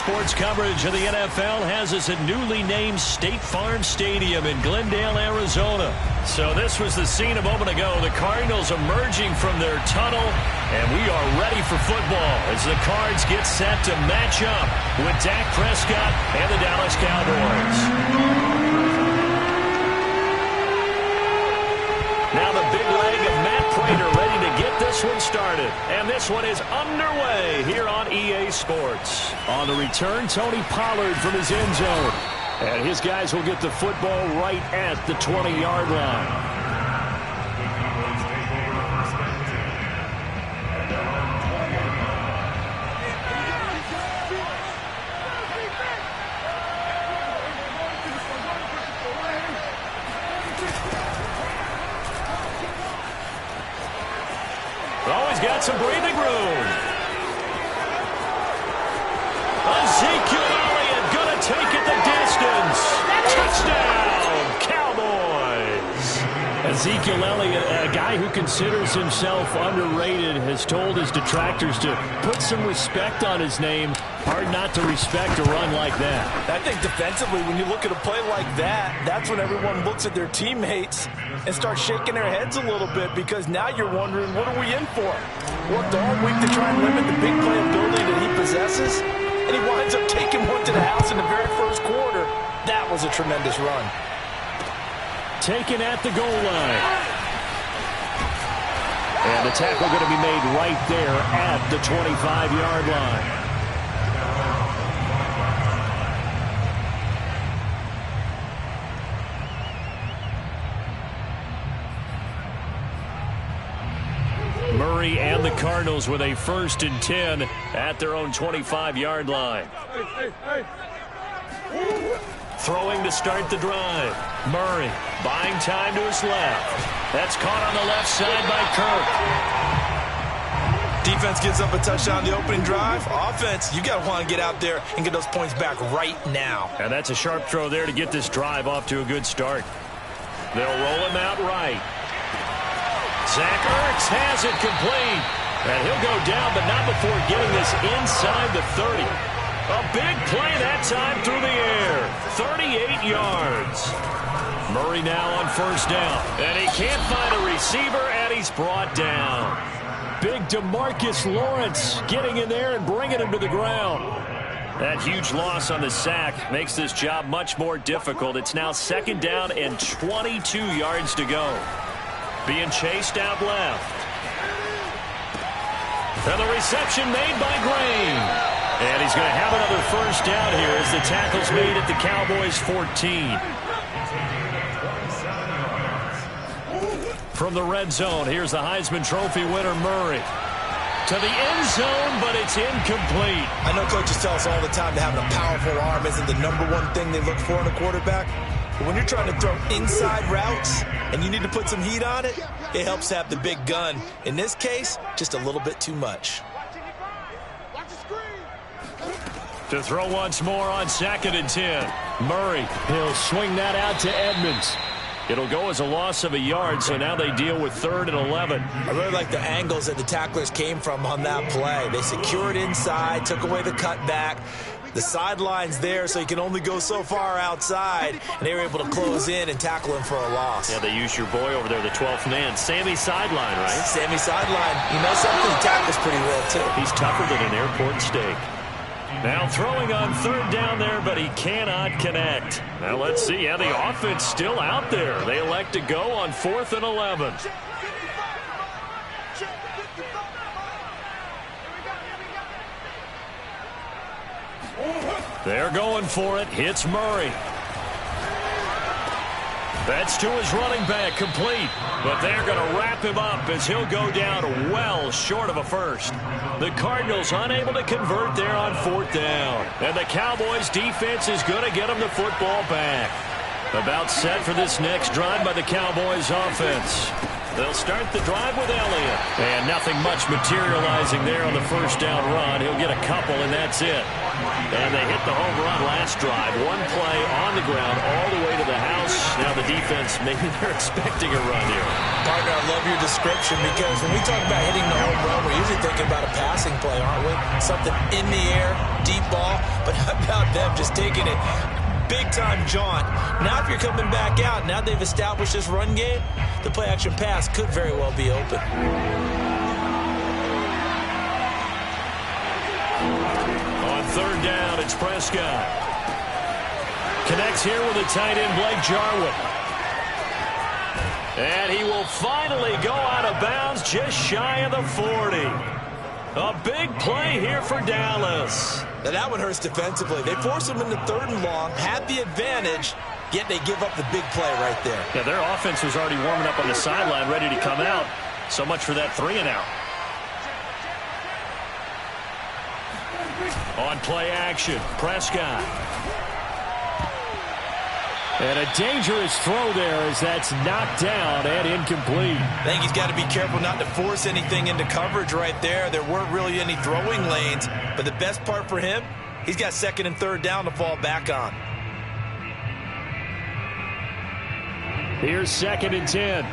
Sports coverage of the NFL has us at newly named State Farm Stadium in Glendale, Arizona. So this was the scene a moment ago. The Cardinals emerging from their tunnel, and we are ready for football as the Cards get set to match up with Dak Prescott and the Dallas Cowboys. Now the big leg of Matt Prater ready to get this one started. And this one is underway here on EA Sports. On the return, Tony Pollard from his end zone. And his guys will get the football right at the 20-yard line. Always got some breathing room. Ezekiel Elliott going to take it the distance. Touchdown, Cowboys. Ezekiel Elliott, a guy who considers himself underrated, has told his detractors to put some respect on his name. Hard not to respect a run like that. I think defensively, when you look at a play like that, that's when everyone looks at their teammates and starts shaking their heads a little bit, because now you're wondering, what are we in for? Worked all week to try and limit the big play ability that he possesses, and he winds up taking one to the house in the very first quarter. That was a tremendous run. Taken at the goal line. And the tackle going to be made right there at the 25-yard line. Murray and the Cardinals with a 1st and 10 at their own 25-yard line. Throwing to start the drive. Murray buying time to his left. That's caught on the left side by Kirk. Defense gives up a touchdown the opening drive. Offense, you got to want to get out there and get those points back right now. And that's a sharp throw there to get this drive off to a good start. They'll roll him out right. Zach Ertz has it complete. And he'll go down, but not before getting this inside the 30. A big play that time through the air. 38 yards. Murray now on 1st down. And he can't find a receiver, and he's brought down. Big DeMarcus Lawrence getting in there and bringing him to the ground. That huge loss on the sack makes this job much more difficult. It's now 2nd down and 22 yards to go. Being chased out left. And the reception made by Gray. And he's going to have another 1st down here as the tackle's made at the Cowboys' 14. From the red zone, here's the Heisman Trophy winner, Murray. To the end zone, but it's incomplete. I know coaches tell us all the time that having a powerful arm isn't the #1 thing they look for in a quarterback. But when you're trying to throw inside routes and you need to put some heat on it, it helps to have the big gun. In this case, just a little bit too much. To throw once more on 2nd and 10. Murray, he'll swing that out to Edmonds. It'll go as a loss of a yard, so now they deal with 3rd and 11. I really like the angles that the tacklers came from on that play. They secured inside, took away the cutback. The sideline's there, so you can only go so far outside, and they were able to close in and tackle him for a loss. Yeah, they used your boy over there, the 12th man, Sammy Sideline, right? Sammy Sideline. You know something? He tackles pretty well, too. He's tougher than an airport steak. Now throwing on 3rd down there, but he cannot connect. Now let's see. Yeah, the offense still out there. They elect to go on 4th and 11. They're going for it. Hits Murray. That's to his running back, complete. But they're going to wrap him up as he'll go down well short of a 1st. The Cardinals unable to convert there on 4th down. And the Cowboys defense is going to get them the football back. About set for this next drive by the Cowboys offense. They'll start the drive with Elliott. And nothing much materializing there on the first down run. He'll get a couple, and that's it. And they hit the home run last drive. One play on the ground all the way to the house. Now the defense, maybe they're expecting a run here. Partner, I love your description because when we talk about hitting the home run, we're usually thinking about a passing play, aren't we? Something in the air, deep ball. But how about them just taking it big-time jaunt? Now if you're coming back out, now they've established this run game, the play-action pass could very well be open. On third down, it's Prescott. Connects here with the tight end, Blake Jarwin. And he will finally go out of bounds just shy of the 40. A big play here for Dallas. Now that one hurts defensively. They force him into third and long, had the advantage, yet they give up the big play right there. Yeah, their offense was already warming up on the sideline, ready to come out. So much for that 3 and out. On play action, Prescott. And a dangerous throw there as that's knocked down and incomplete. I think he's got to be careful not to force anything into coverage right there. There weren't really any throwing lanes, but the best part for him, he's got second and third down to fall back on. Here's 2nd and 10.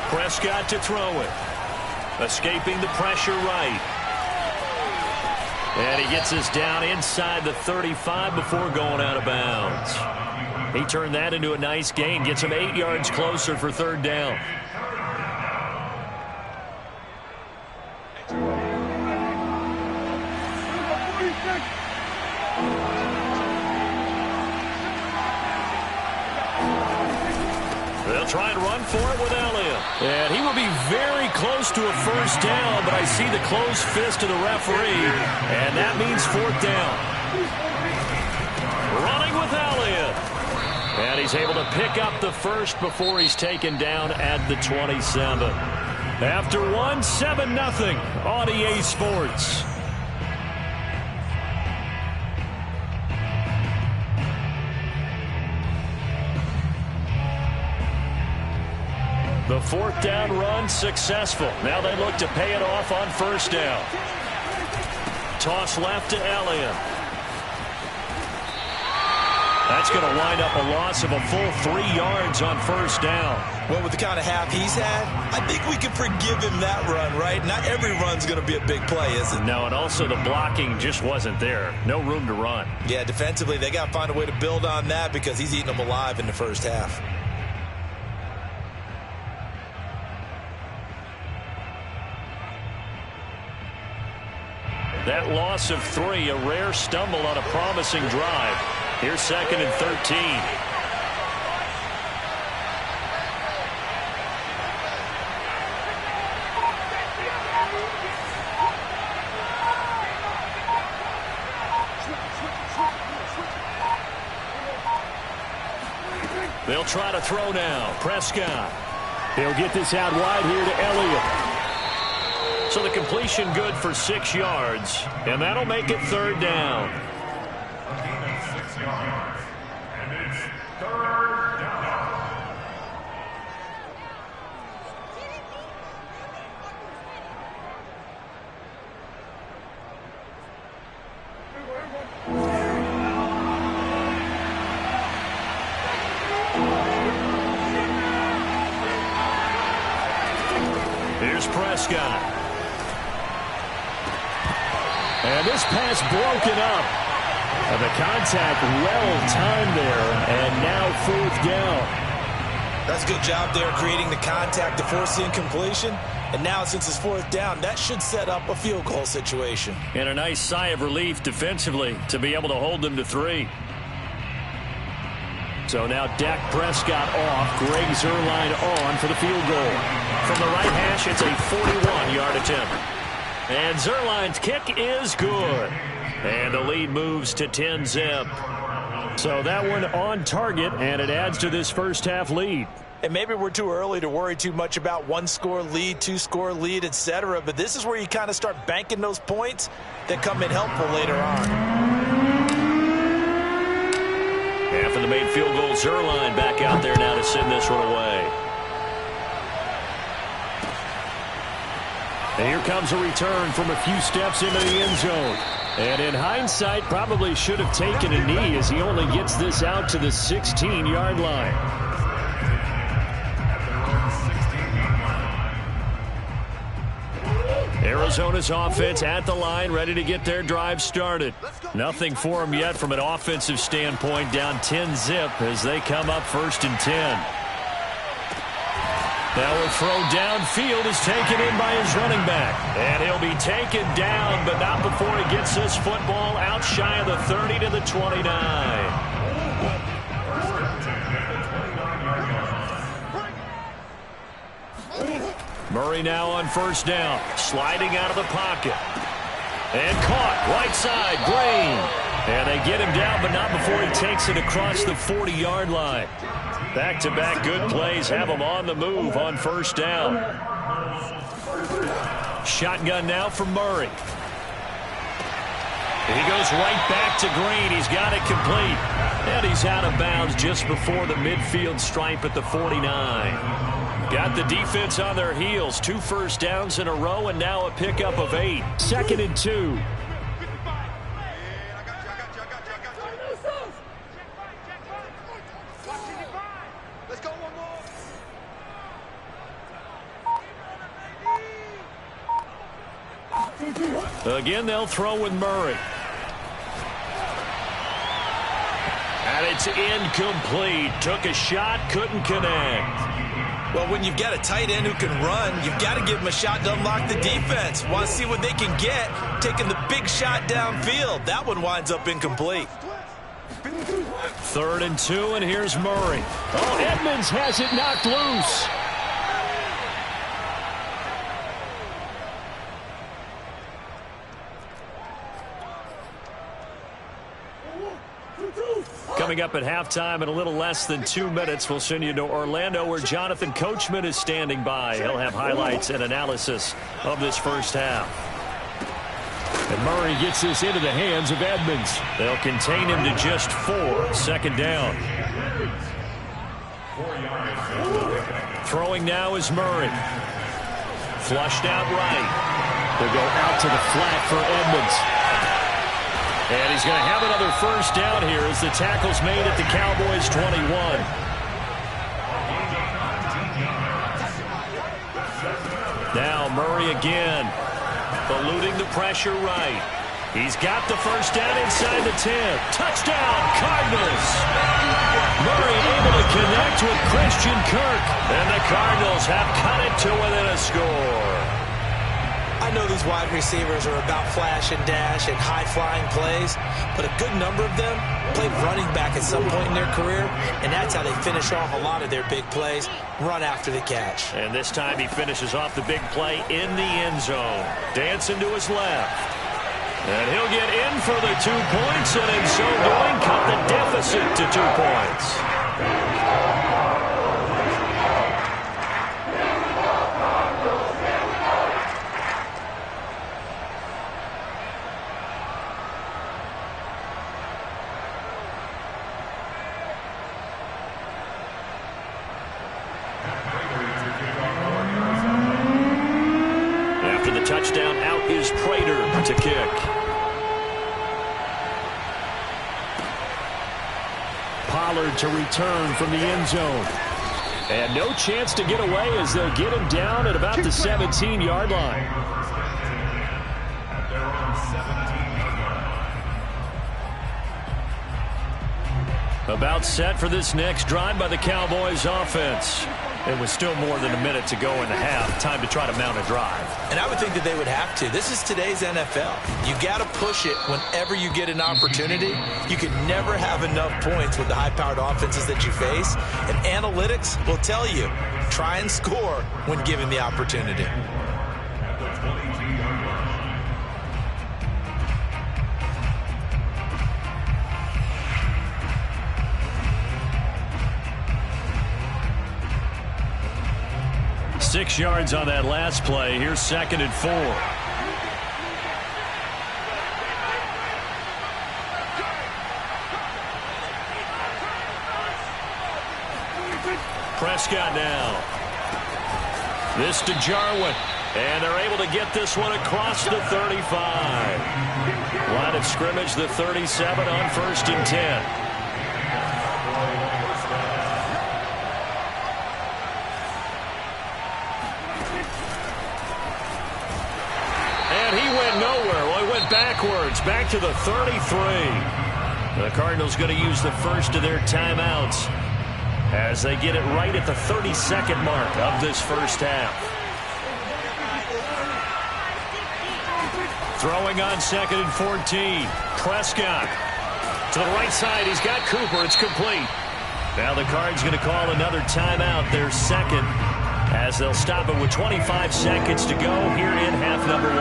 Prescott to throw it. Escaping the pressure right. And he gets us down inside the 35 before going out of bounds. He turned that into a nice gain. Gets him 8 yards closer for third down. They'll try and run for it with Elliott. And he will be very close to a first down, but I see the closed fist of the referee, and that means 4th down. Running with Elliott. And he's able to pick up the first before he's taken down at the 27. After one, 7-0 on EA Sports. The 4th down run successful. Now they look to pay it off on first down. Toss left to Elliott. That's going to wind up a loss of a full 3 yards on first down. Well, with the kind of half he's had, I think we can forgive him that run, right? Not every run's going to be a big play, is it? No, and also the blocking just wasn't there. No room to run. Yeah, defensively, they got to find a way to build on that because he's eating them alive in the first half. That loss of 3, a rare stumble on a promising drive. Here's 2nd and 13. They'll try to throw now. Prescott. He'll get this out wide here to Elliott. So the completion good for 6 yards, and that'll make it third down. 6 yards, and it's third down. Here's Prescott. And this pass broken up. And the contact well-timed there, and now 4th down. That's a good job there creating the contact to force the incompletion. And now since it's 4th down, that should set up a field goal situation. And a nice sigh of relief defensively to be able to hold them to 3. So now Dak Prescott off, Greg Zuerlein on for the field goal. From the right hash, it's a 41-yard attempt. And Zuerlein's kick is good. And the lead moves to 10-zip. So that one on target, and it adds to this first half lead. And maybe we're too early to worry too much about one-score lead, two-score lead, etc. But this is where you kind of start banking those points that come in helpful later on. Half of the main field goal, Zerline back out there now to send this one away. And here comes a return from a few steps into the end zone. And in hindsight, probably should have taken a knee as he only gets this out to the 16-yard line. Arizona's offense at the line, ready to get their drive started. Nothing for them yet from an offensive standpoint, down 10-zip as they come up 1st and 10. Now a throw downfield is taken in by his running back. And he'll be taken down, but not before he gets this football out shy of the 30 to the 29. Murray now on 1st down, sliding out of the pocket. And caught, right side, Green. And they get him down, but not before he takes it across the 40-yard line. Back-to-back good plays have him on the move on 1st down. Shotgun now for Murray. He goes right back to Green. He's got it complete. And he's out of bounds just before the midfield stripe at the 49. Got the defense on their heels. 2 first downs in a row and now a pickup of 8. 2nd and 2. Again, they'll throw with Murray. And it's incomplete. Took a shot, couldn't connect. Well, when you've got a tight end who can run, you've got to give him a shot to unlock the defense. Want to see what they can get, taking the big shot downfield. That one winds up incomplete. 3rd and 2, and here's Murray. Oh, Edmonds has it knocked loose. Coming up at halftime in a little less than 2 minutes, we'll send you to Orlando where Jonathan Coachman is standing by. He'll have highlights and analysis of this first half. And Murray gets this into the hands of Edmonds. They'll contain him to just 4. 2nd down. Throwing now is Murray. Flushed out right. They'll go out to the flat for Edmonds. And he's going to have another 1st down here as the tackle's made at the Cowboys' 21. Now Murray again, eluding the pressure right. He's got the 1st down inside the 10. Touchdown, Cardinals! Murray able to connect with Christian Kirk. And the Cardinals have cut it to within a score. I know these wide receivers are about flash and dash and high-flying plays, but a good number of them played running back at some point in their career, and that's how they finish off a lot of their big plays, run after the catch. And this time he finishes off the big play in the end zone. Dancing to his left. And he'll get in for the 2 points, and in so doing, cut the deficit to 2 points. Touchdown, out is Prater to kick. Pollard to return from the end zone. And no chance to get away as they'll get him down at about the 17-yard line. About set for this next drive by the Cowboys offense. It was still more than a minute to go in the half. Time to try to mount a drive. And I would think that they would have to. This is today's NFL. You got to push it whenever you get an opportunity. You can never have enough points with the high-powered offenses that you face. And analytics will tell you, try and score when given the opportunity. 6 yards on that last play. Here's 2nd and 4. Prescott now. This to Jarwin. And they're able to get this one across the 35. Line of scrimmage, the 37 on 1st and 10. And he went nowhere. Well, he went backwards, back to the 33. The Cardinals going to use the first of their timeouts as they get it right at the 32nd mark of this first half. Throwing on 2nd and 14. Prescott to the right side. He's got Cooper. It's complete. Now the Cards going to call another timeout, their second, as they'll stop it with 25 seconds to go here in half number 1.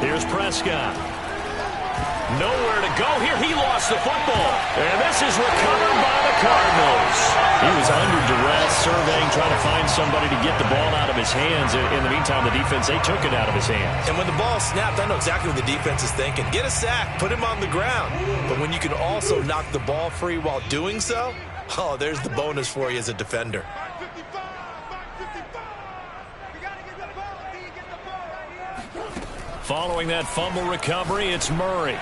Here's Prescott. Nowhere to go here. He lost the football. And this is recovered by the Cardinals. He was under duress, surveying, trying to find somebody to get the ball out of his hands. In the meantime, the defense, they took it out of his hands. And when the ball snapped, I know exactly what the defense is thinking. Get a sack, put him on the ground. But when you can also knock the ball free while doing so, oh, there's the bonus for you as a defender. Following that fumble recovery, it's Murray.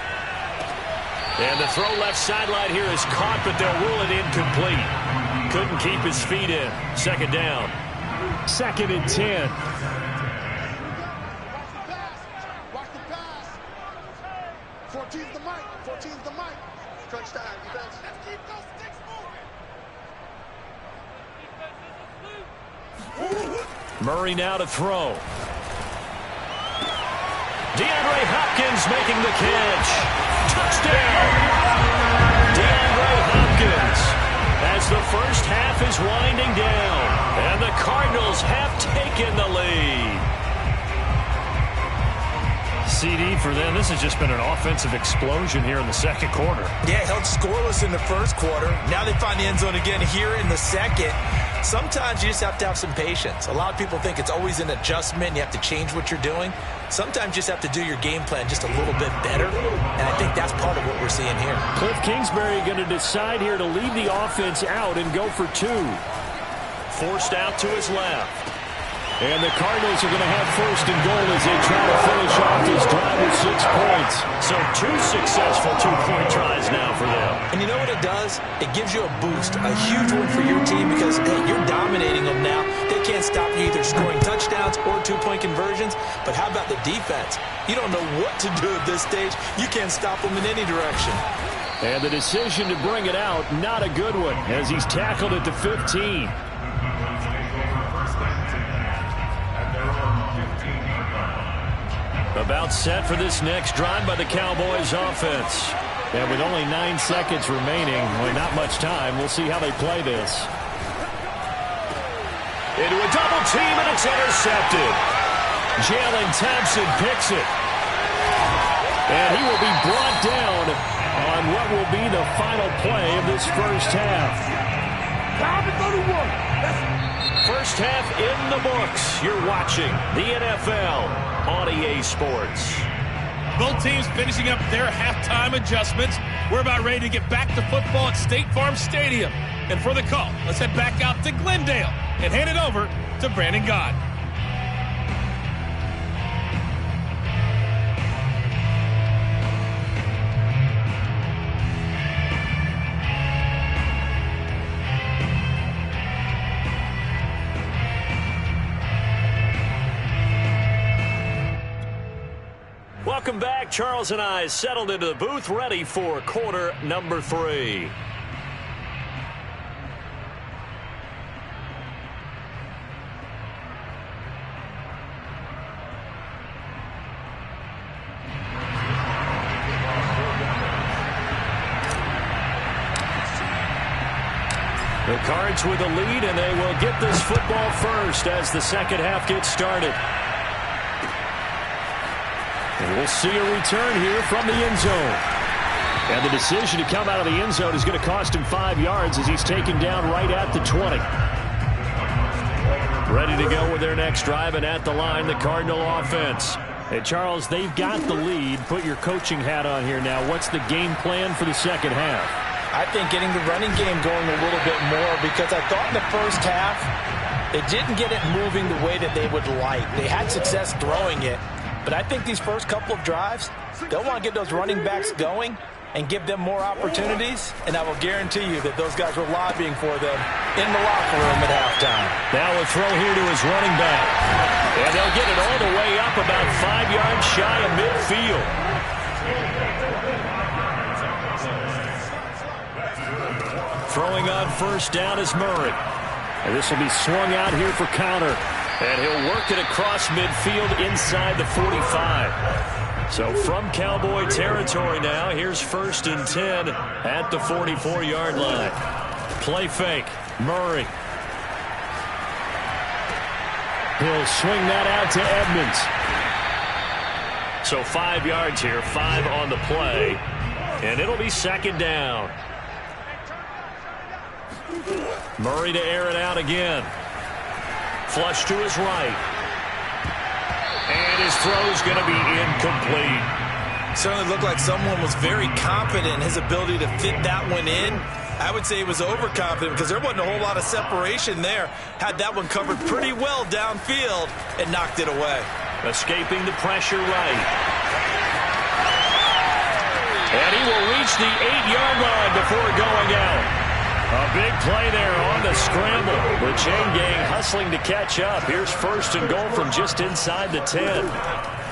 And the throw left sideline here is caught, but they'll rule it incomplete. Couldn't keep his feet in. 2nd down. 2nd and 10. Watch the pass. 14's the mic. 14's the mic. Touchdown, defense. Let's keep those sticks moving. Murray now to throw. DeAndre Hopkins making the catch. Touchdown! DeAndre Hopkins as the first half is winding down. And the Cardinals have taken the lead. CD for them. This has just been an offensive explosion here in the second quarter. Yeah, held scoreless in the first quarter. Now they find the end zone again here in the second. Sometimes you just have to have some patience. A lot of people think it's always an adjustment. You have to change what you're doing. Sometimes you just have to do your game plan just a little bit better. And I think that's part of what we're seeing here. Cliff Kingsbury going to decide here to leave the offense out and go for 2. Forced out to his left. And the Cardinals are going to have 1st and goal as they try to finish off this drive with 6 points. So 2 successful 2-point tries now for them. And you know what it does? It gives you a boost, a huge one for your team because, hey, you're dominating them now. They can't stop you either scoring touchdowns or 2-point conversions. But how about the defense? You don't know what to do at this stage. You can't stop them in any direction. And the decision to bring it out, not a good one, as he's tackled at the 15. About set for this next drive by the Cowboys offense. And with only 9 seconds remaining, well, not much time, we'll see how they play this. Into a double team, and it's intercepted. Jalen Thompson picks it. And he will be brought down on what will be the final play of this first half. First half in the books. You're watching the NFL on EA Sports. Both teams finishing up their halftime adjustments. We're about ready to get back to football at State Farm Stadium. And for the call, let's head back out to Glendale and hand it over to Brandon Gott. Welcome back. Charles and I settled into the booth, ready for quarter number 3. The Cards with the lead, and they will get this football first as the second half gets started. And we'll see a return here from the end zone. And the decision to come out of the end zone is going to cost him 5 yards as he's taken down right at the 20. Ready to go with their next drive, and at the line, the Cardinal offense. Hey, Charles, they've got the lead. Put your coaching hat on here now. What's the game plan for the second half? I think getting the running game going a little bit more, because I thought in the first half they didn't get it moving the way that they would like. They had success throwing it, but I think these first couple of drives, they'll want to get those running backs going and give them more opportunities, and I will guarantee you that those guys were lobbying for them in the locker room at halftime. Now a throw here to his running back. And they'll get it all the way up about 5 yards shy of midfield. Throwing on first down is Murray. And this will be swung out here for counter. And he'll work it across midfield inside the 45. So from Cowboy territory now, here's 1st and 10 at the 44-yard line. Play fake. Murray. He'll swing that out to Edmonds. So 5 yards here, 5 on the play. And it'll be 2nd down. Murray to air it out again. Flush to his right. And his throw's going to be incomplete. Certainly looked like someone was very confident in his ability to fit that one in. I would say he was overconfident because there wasn't a whole lot of separation there. Had that one covered pretty well downfield and knocked it away. Escaping the pressure right. And he will reach the 8-yard line before going out. A big play there on the scramble. The chain gang hustling to catch up. Here's 1st and goal from just inside the 10.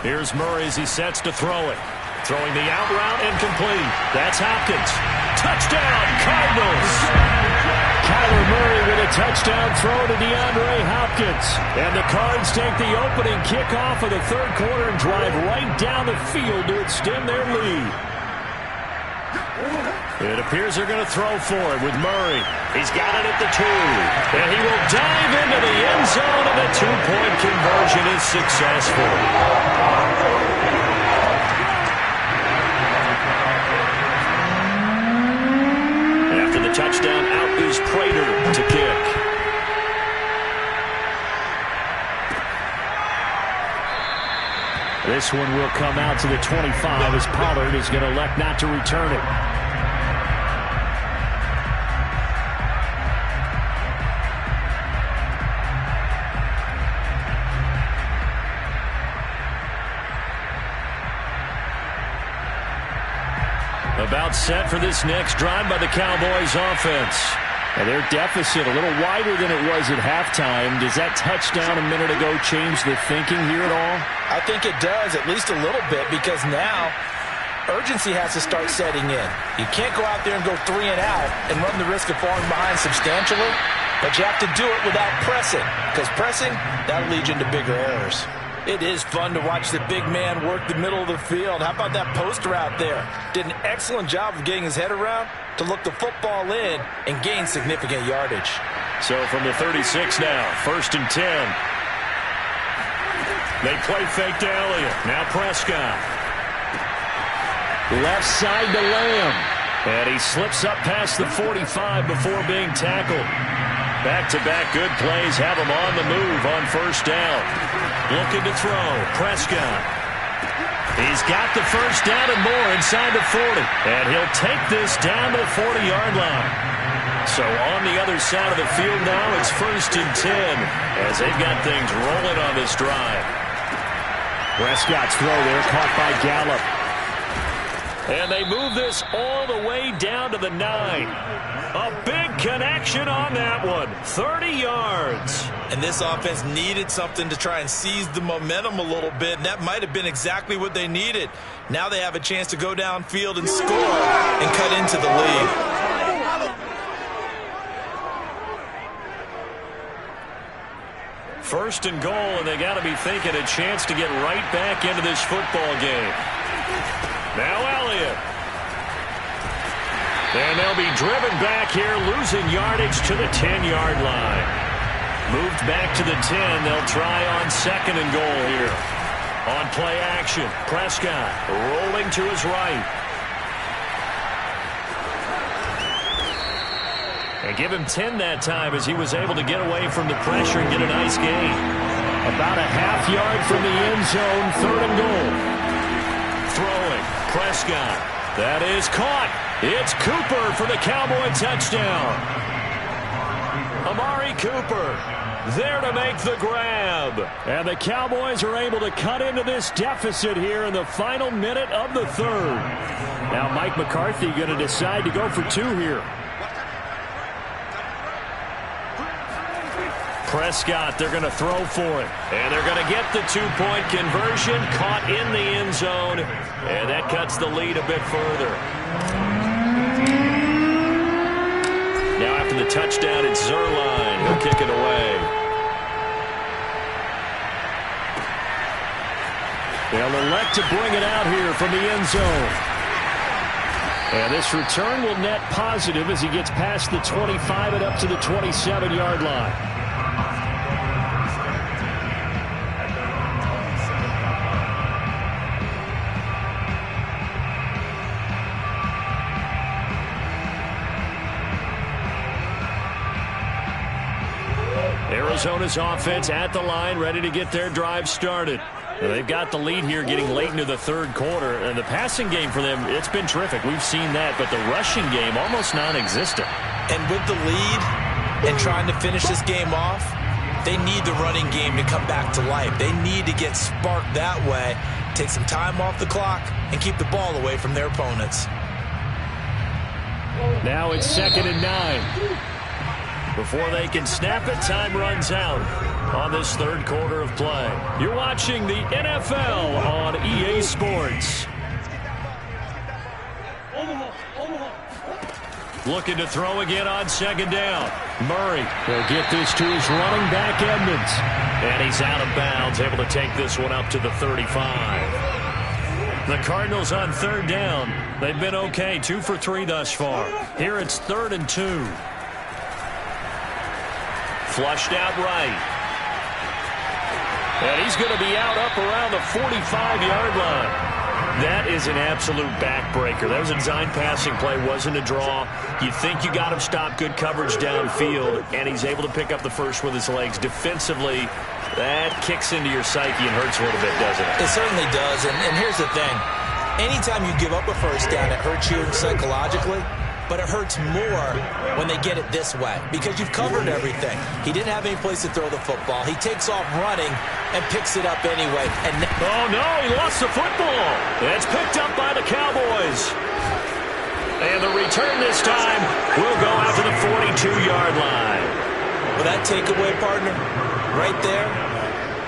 Here's Murray as he sets to throw it. Throwing the out route incomplete. That's Hopkins. Touchdown, Cardinals! Kyler Murray with a touchdown throw to DeAndre Hopkins. And the Cards take the opening kickoff of the 3rd quarter and drive right down the field to extend their lead. It appears they're going to throw for it with Murray. He's got it at the 2. And he will dive into the end zone, and the 2-point conversion is successful. After the touchdown, out is Prater to kick. This one will come out to the 25 as Pollard is going to elect not to return it. About set for this next drive by the Cowboys offense. And their deficit a little wider than it was at halftime. Does that touchdown a minute ago change the thinking here at all? I think it does, at least a little bit, because now urgency has to start setting in. You can't go out there and go 3 and out and run the risk of falling behind substantially, but you have to do it without pressing, because pressing, that'll lead you into bigger errors. It is fun to watch the big man work the middle of the field. How about that post route there? Did an excellent job of getting his head around to look the football in and gain significant yardage. So from the 36 now, 1st and 10. They play fake to Elliott. Now Prescott. Left side to Lamb. And he slips up past the 45 before being tackled. Back-to-back good plays have him on the move on 1st down. Looking to throw. Prescott. He's got the 1st down and more inside the 40. And he'll take this down to the 40-yard line. So on the other side of the field now, it's 1st and 10 as they've got things rolling on this drive. Prescott's throw there caught by Gallup. And they move this all the way down to the 9. A big connection on that one. 30 yards. And this offense needed something to try and seize the momentum a little bit, and that might have been exactly what they needed. Now they have a chance to go downfield and score and cut into the lead. First and goal, and they got to be thinking a chance to get right back into this football game. Now Elliott. And they'll be driven back here, losing yardage to the 10-yard line. Moved back to the 10. They'll try on 2nd and goal here. On play action, Prescott rolling to his right. They give him 10 that time as he was able to get away from the pressure and get a nice gain. About a half yard from the end zone, 3rd and goal. Throwing, Prescott. That is caught. It's Cooper for the Cowboy touchdown. Amari Cooper there to make the grab. And the Cowboys are able to cut into this deficit here in the final minute of the 3rd. Now Mike McCarthy going to decide to go for 2 here. Prescott, they're going to throw for it. And they're going to get the 2-point conversion, caught in the end zone. And that cuts the lead a bit further. Now after the touchdown, it's Zerline. He'll kick it away. They'll elect to bring it out here from the end zone. And this return will net positive as he gets past the 25 and up to the 27-yard line. Arizona's offense at the line, ready to get their drive started. Now they've got the lead here getting late into the 3rd quarter. And the passing game for them, it's been terrific. We've seen that. But the rushing game, almost non-existent. And with the lead and trying to finish this game off, they need the running game to come back to life. They need to get sparked that way, take some time off the clock, and keep the ball away from their opponents. Now it's 2nd and 9. Before they can snap it, time runs out on this 3rd quarter of play. You're watching the NFL on EA Sports. Looking to throw again on 2nd down. Murray will get this to his running back, Edmonds. And he's out of bounds, able to take this one up to the 35. The Cardinals on 3rd down. They've been okay, 2 for 3 thus far. Here it's 3rd and 2. Flushed out right. And he's going to be out up around the 45-yard line. That is an absolute backbreaker. That was a design passing play, wasn't a draw. You think you got him stopped, good coverage downfield, and he's able to pick up the first with his legs. Defensively, that kicks into your psyche and hurts a little bit, doesn't it? It certainly does, and here's the thing. Anytime you give up a first down, it hurts you psychologically. But it hurts more when they get it this way because you've covered everything. He didn't have any place to throw the football. He takes off running and picks it up anyway. And oh, no, he lost the football. It's picked up by the Cowboys. And the return this time will go out to the 42-yard line. Well, that takeaway, partner, right there,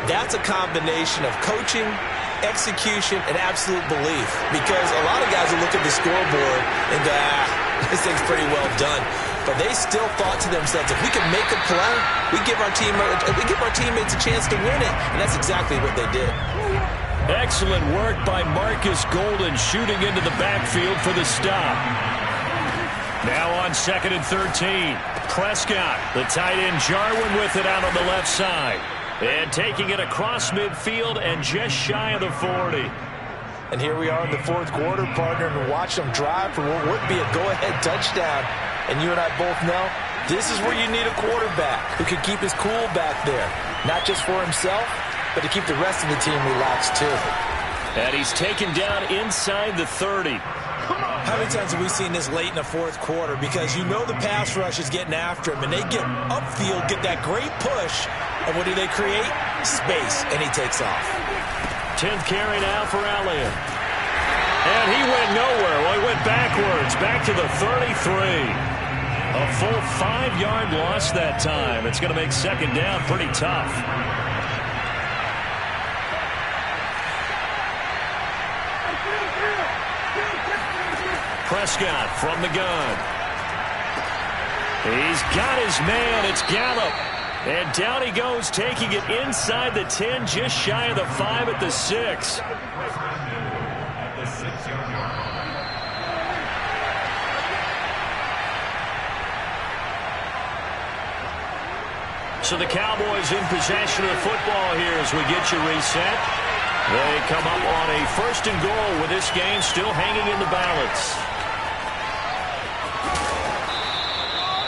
that's a combination of coaching, execution, and absolute belief. Because a lot of guys will look at the scoreboard and go, this thing's pretty well done. But they still thought to themselves, if we can make a play, we give our teammates a chance to win it. And that's exactly what they did. Excellent work by Marcus Golden, shooting into the backfield for the stop. Now on 2nd and 13. Prescott, the tight end Jarwin with it out on the left side. And taking it across midfield and just shy of the 40. And here we are in the 4th quarter, partner, and watch them drive for what would be a go-ahead touchdown. And you and I both know this is where you need a quarterback who can keep his cool back there. Not just for himself, but to keep the rest of the team relaxed too. And he's taken down inside the 30. How many times have we seen this late in the 4th quarter? Because you know the pass rush is getting after him, and they get upfield, get that great push, and what do they create? Space, and he takes off. 10th carry now for Elliott. And he went nowhere. Well, he went backwards, back to the 33. A full 5-yard loss that time. It's going to make 2nd down pretty tough. Prescott from the gun. He's got his man. It's Gallup. And down he goes, taking it inside the 10, just shy of the 5 at the 6. So the Cowboys in possession of the football here as we get you reset. They come up on a 1st and goal with this game still hanging in the balance.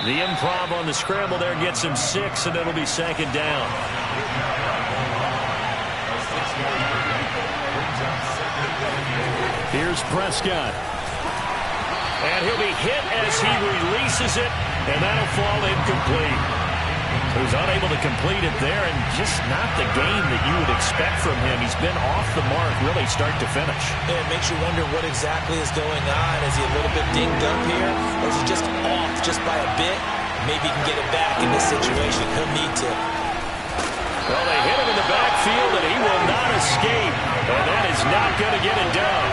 The improv on the scramble there gets him 6, and it'll be second down. Here's Prescott. And he'll be hit as he releases it, and that'll fall incomplete. He was unable to complete it there, and just not the game that you would expect from him. He's been off the mark really start to finish. Yeah, it makes you wonder what exactly is going on. Is he a little bit dinged up here, or is he just off just by a bit? Maybe he can get it back in this situation. He'll need to. Well, they hit him in the backfield, and he will not escape. And that is not going to get it done.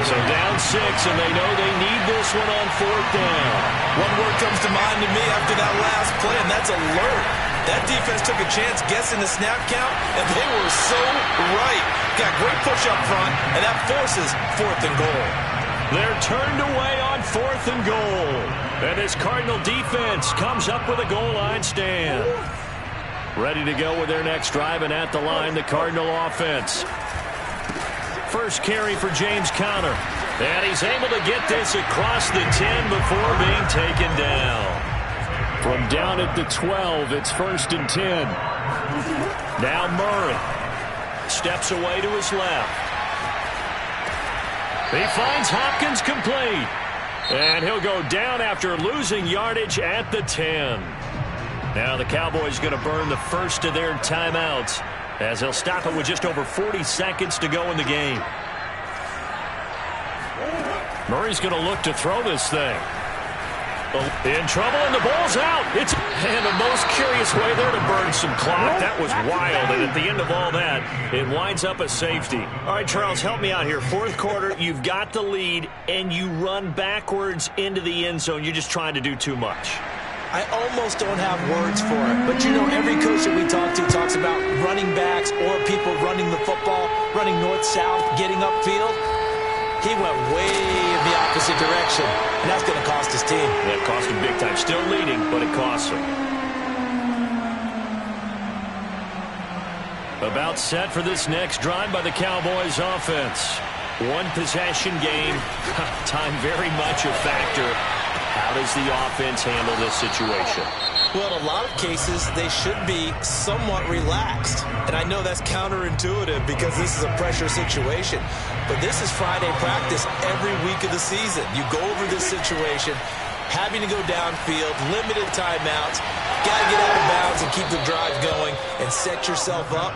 So down 6, and they know they need this one on 4th down. One word comes to mind to me after that last play, and that's alert. That defense took a chance guessing the snap count, and they were so right. Got great push up front, and that forces 4th and goal. They're turned away on 4th and goal. And this Cardinal defense comes up with a goal line stand. Ready to go with their next drive, and at the line, the Cardinal offense. First carry for James Conner. And he's able to get this across the 10 before being taken down. From down at the 12, it's 1st and 10. Now Murray steps away to his left. He finds Hopkins complete. And he'll go down after losing yardage at the 10. Now the Cowboys going to burn the first of their timeouts as they'll stop it with just over 40 seconds to go in the game. Murray's going to look to throw this thing. In trouble, and the ball's out. And the most curious way there to burn some clock. That was wild, and at the end of all that, it winds up a safety. All right, Charles, help me out here. 4th quarter, you've got the lead, and you run backwards into the end zone. You're just trying to do too much. I almost don't have words for it. But, you know, every coach that we talk to talks about running backs or people running the football, running north-south, getting upfield. He went way in the opposite direction, and that's going to cost his team. That cost him big time. Still leading, but it costs him. About set for this next drive by the Cowboys offense. One possession game. Time very much a factor. How does the offense handle this situation? Well, in a lot of cases, they should be somewhat relaxed. And I know that's counterintuitive because this is a pressure situation. But this is Friday practice every week of the season. You go over this situation, having to go downfield, limited timeouts, got to get out of bounds and keep the drive going and set yourself up.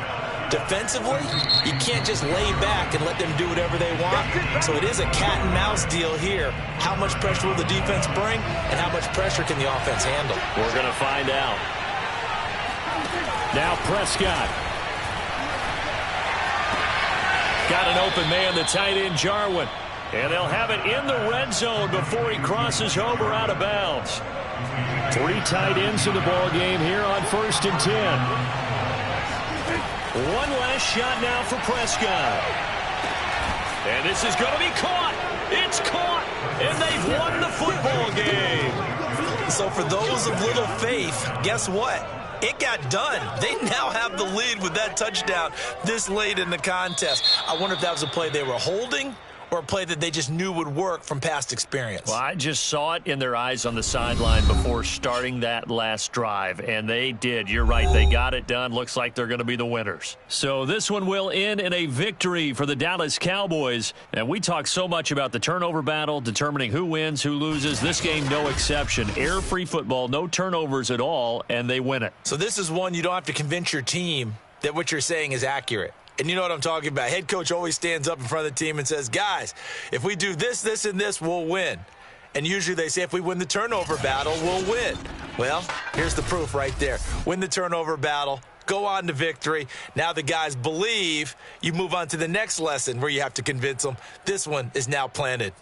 Defensively, you can't just lay back and let them do whatever they want. So it is a cat-and-mouse deal here. How much pressure will the defense bring, and how much pressure can the offense handle? We're going to find out. Now Prescott. Got an open man, the tight end Jarwin. And they'll have it in the red zone before he crosses over out of bounds. 3 tight ends in the ball game here on 1st and 10. One last shot now for Prescott. And this is going to be caught. It's caught. And they've won the football game. So for those of little faith, guess what? It got done. They now have the lead with that touchdown this late in the contest. I wonder if that was a play they were holding or a play that they just knew would work from past experience. Well, I just saw it in their eyes on the sideline before starting that last drive, and they did. You're right. They got it done. Looks like they're going to be the winners. So this one will end in a victory for the Dallas Cowboys. And we talk so much about the turnover battle, determining who wins, who loses. This game, no exception. Error-free football, no turnovers at all, and they win it. So this is one you don't have to convince your team that what you're saying is accurate. And you know what I'm talking about. Head coach always stands up in front of the team and says, guys, if we do this, this, and this, we'll win. And usually they say if we win the turnover battle, we'll win. Well, here's the proof right there. Win the turnover battle, go on to victory. Now the guys believe. You move on to the next lesson where you have to convince them. This one is now planted.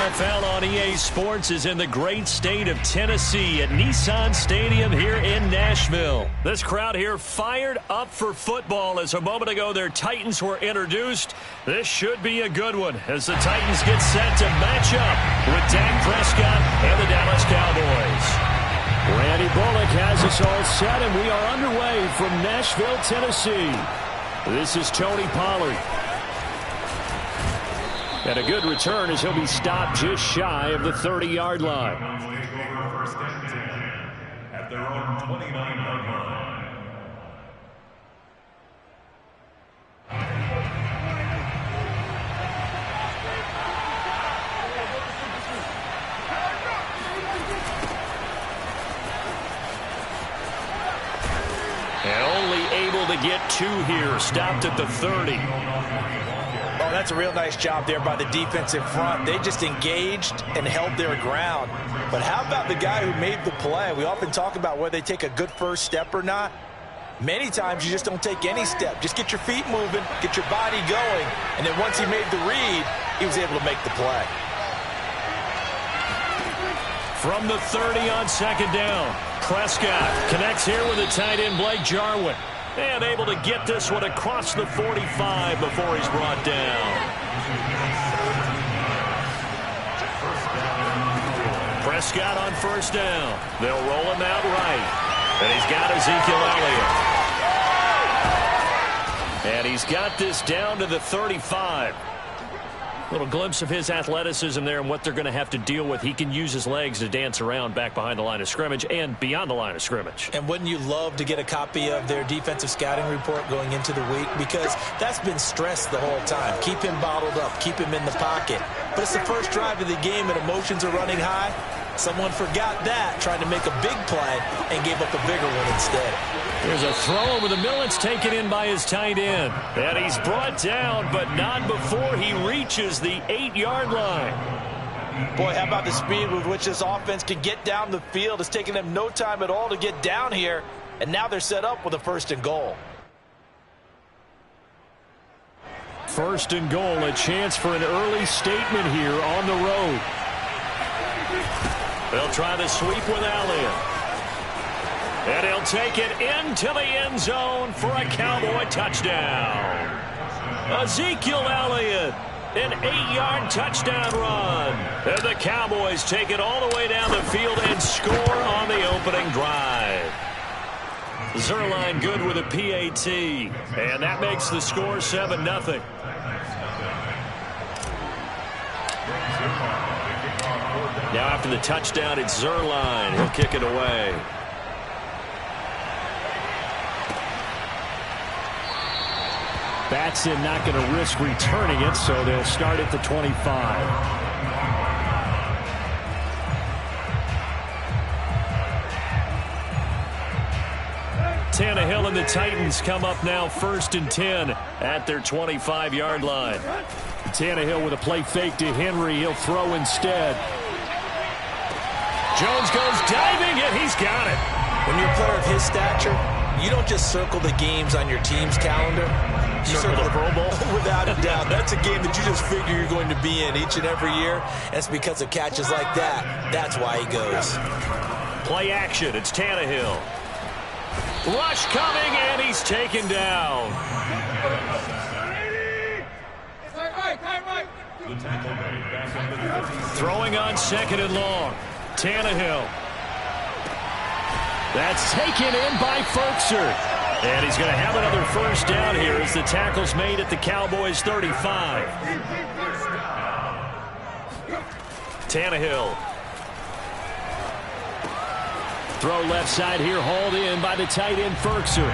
NFL on EA Sports is in the great state of Tennessee at Nissan Stadium here in Nashville. This crowd here fired up for football as a moment ago their Titans were introduced. This should be a good one as the Titans get set to match up with Dak Prescott and the Dallas Cowboys. Randy Bullock has us all set, and we are underway from Nashville, Tennessee. This is Tony Pollard. And a good return as he'll be stopped just shy of the 30-yard line. First and 10 at their own 29-yard line. And only able to get 2 here, stopped at the 30. Oh, that's a real nice job there by the defensive front. They just engaged and held their ground. But how about the guy who made the play? We often talk about whether they take a good first step or not. Many times you just don't take any step. Just get your feet moving, get your body going, and then once he made the read, he was able to make the play. From the 30 on second down, Prescott connects here with the tight end Blake Jarwin. And able to get this one across the 45 before he's brought down. Prescott on first down. They'll roll him out right. And he's got Ezekiel Elliott. And he's got this down to the 35. Little glimpse of his athleticism there and what they're going to have to deal with. He can use his legs to dance around back behind the line of scrimmage and beyond the line of scrimmage. And wouldn't you love to get a copy of their defensive scouting report going into the week? Because that's been stressed the whole time. Keep him bottled up. Keep him in the pocket. But it's the first drive of the game and emotions are running high. Someone forgot that, tried to make a big play, and gave up a bigger one instead. There's a throw over the middle. It's taken in by his tight end. And he's brought down, but not before he reaches the 8-yard line. Boy, how about the speed with which this offense can get down the field? It's taken them no time at all to get down here, and now they're set up with a 1st and goal. 1st and goal, a chance for an early statement here on the road. They'll try the sweep with Elliott. And he'll take it into the end zone for a Cowboy touchdown. Ezekiel Elliott, an 8-yard touchdown run. And the Cowboys take it all the way down the field and score on the opening drive. Zerline good with a PAT. And that makes the score 7-0. Now after the touchdown, it's Zerline. He'll kick it away. Batson not going to risk returning it, so they'll start at the 25. Tannehill and the Titans come up now 1st and 10 at their 25-yard line. Tannehill with a play fake to Henry. He'll throw instead. Jones goes diving, and he's got it. When you're a player of his stature, you don't just circle the games on your team's calendar. You circle the Pro Bowl. Without a doubt. That's a game that you just figure you're going to be in each and every year. And it's because of catches like that. That's why he goes. Play action. It's Tannehill. Rush coming, and he's taken down. Throwing on 2nd and long. Tannehill. That's taken in by Ferkser. And he's going to have another 1st down here as the tackle's made at the Cowboys' 35. Tannehill. Throw left side here, hauled in by the tight end Ferkser.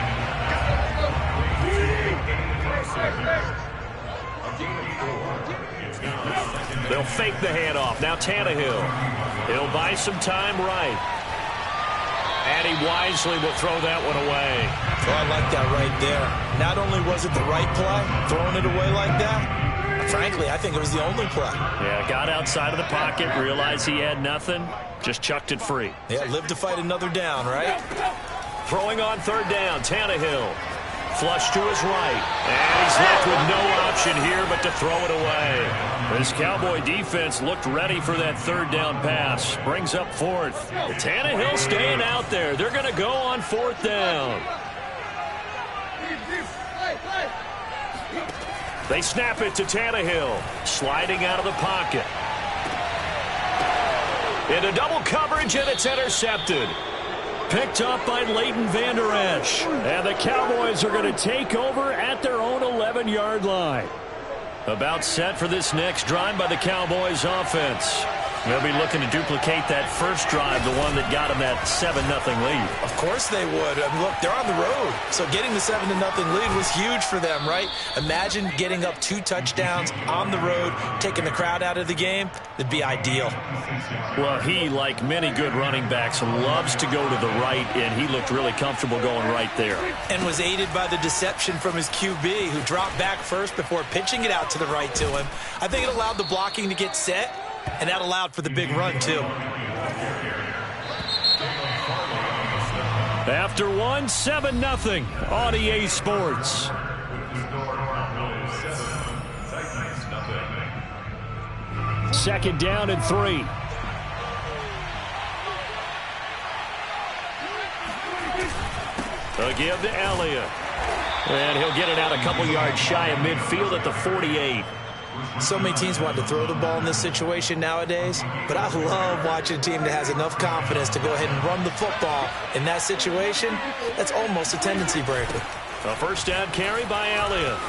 They'll fake the handoff. Now Tannehill. He'll buy some time right. And he wisely will throw that one away. Oh, I like that right there. Not only was it the right play, throwing it away like that, frankly, I think it was the only play. Yeah, got outside of the pocket, realized he had nothing, just chucked it free. Yeah, live to fight another down, right? Throwing on 3rd down, Tannehill. flush to his right. And he's left with no option here but to throw it away. This Cowboy defense looked ready for that third down pass. Brings up fourth. Tannehill staying out there. They're going to go on fourth down. They snap it to Tannehill. Sliding out of the pocket. Into double coverage, and it's intercepted. Picked up by Leighton Vander Esch. And the Cowboys are going to take over at their own 11-yard line. About set for this next drive by the Cowboys offense. They'll be looking to duplicate that first drive, the one that got them that 7-0 lead. Of course they would. I mean, look, they're on the road. So getting the 7-0 lead was huge for them, right? Imagine getting up 2 touchdowns on the road, taking the crowd out of the game. That'd be ideal. Well, he, like many good running backs, loves to go to the right, and he looked really comfortable going right there. And was aided by the deception from his QB, who dropped back first before pitching it out to the right to him. I think it allowed the blocking to get set, and that allowed for the big run, too. After one, 7-0 on EA Sports. Second down and 3. A give to Elliott. And he'll get it out a couple yards shy of midfield at the 48. So many teams want to throw the ball in this situation nowadays, but I love watching a team that has enough confidence to go ahead and run the football. In that situation, that's almost a tendency breaker. A first down carry by Elliott.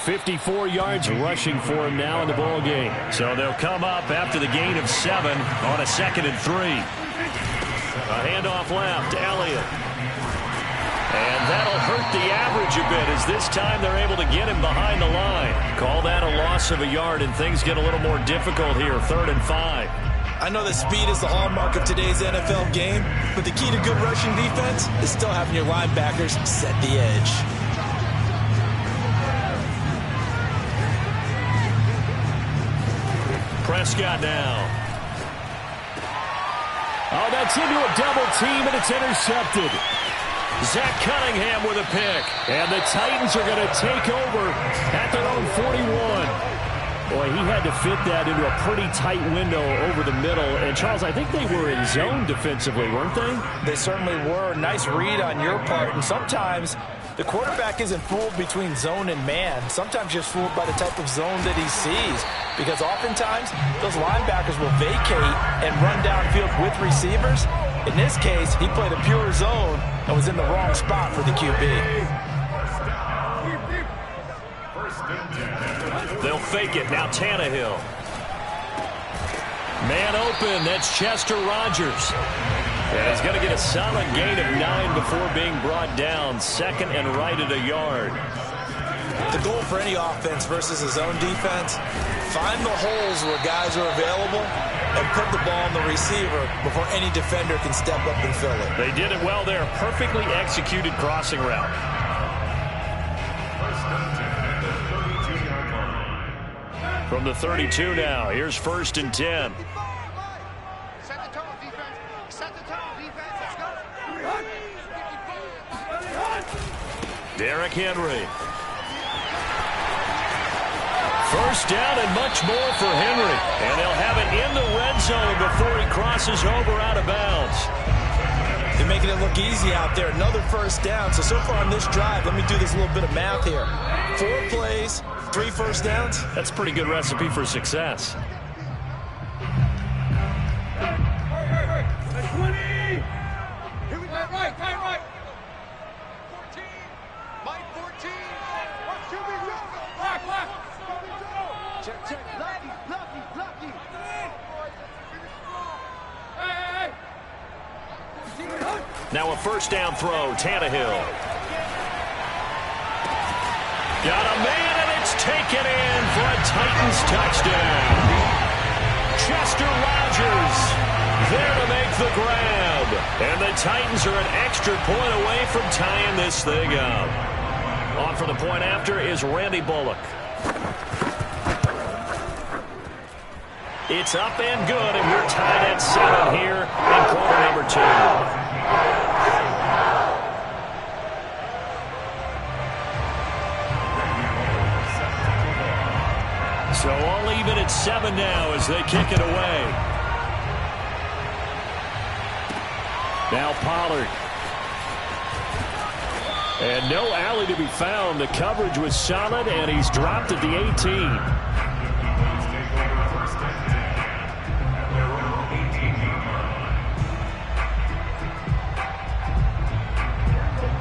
54 yards rushing for him now in the ball game. So they'll come up after the gain of 7 on a 2nd and 3. A handoff left, Elliott. And that'll hurt the average a bit as this time they're able to get him behind the line. Call that a loss of a yard, and things get a little more difficult here, 3rd and 5. I know that speed is the hallmark of today's NFL game, but the key to good rushing defense is still having your linebackers set the edge. Prescott now. Oh, that's into a double team, and it's intercepted. Zach Cunningham with a pick. And the Titans are going to take over at their own 41. Boy, he had to fit that into a pretty tight window over the middle. And, Charles, I think they were in zone defensively, weren't they? They certainly were. Nice read on your part. And sometimes the quarterback isn't fooled between zone and man. Sometimes just fooled by the type of zone that he sees. Because oftentimes, those linebackers will vacate and run downfield with receivers. In this case, he played a pure zone and was in the wrong spot for the QB. They'll fake it. Now Tannehill. Man open. That's Chester Rogers. And he's going to get a solid gain of 9 before being brought down. 2nd and right at a yard. The goal for any offense versus a zone defense, find the holes where guys are available and put the ball on the receiver before any defender can step up and fill it. They did it well there. Perfectly executed crossing route. From the 32 now, here's 1st and 10. Set the tone, defense. Set the tone, defense. Let's go. Derrick Henry. First down and much more for Henry. And they'll have it in the red zone before he crosses over out of bounds. They're making it look easy out there. Another first down. So far on this drive, let me do this little bit of math here. 4 plays, 3 first downs. That's a pretty good recipe for success. Here we go. Right. 14. Mike 14. Watch QB go. Black. Check. Lucky. Hey. Now a first down throw, Tannehill. Got a man, and it's taken in for a Titans touchdown. Chester Rogers there to make the grab. And the Titans are an extra point away from tying this thing up. On for the point after is Randy Bullock. It's up and good, and we're tied at 7 here in quarter number 2. they kick it away. Now Pollard. And no alley to be found. The coverage was solid, and he's dropped at the 18.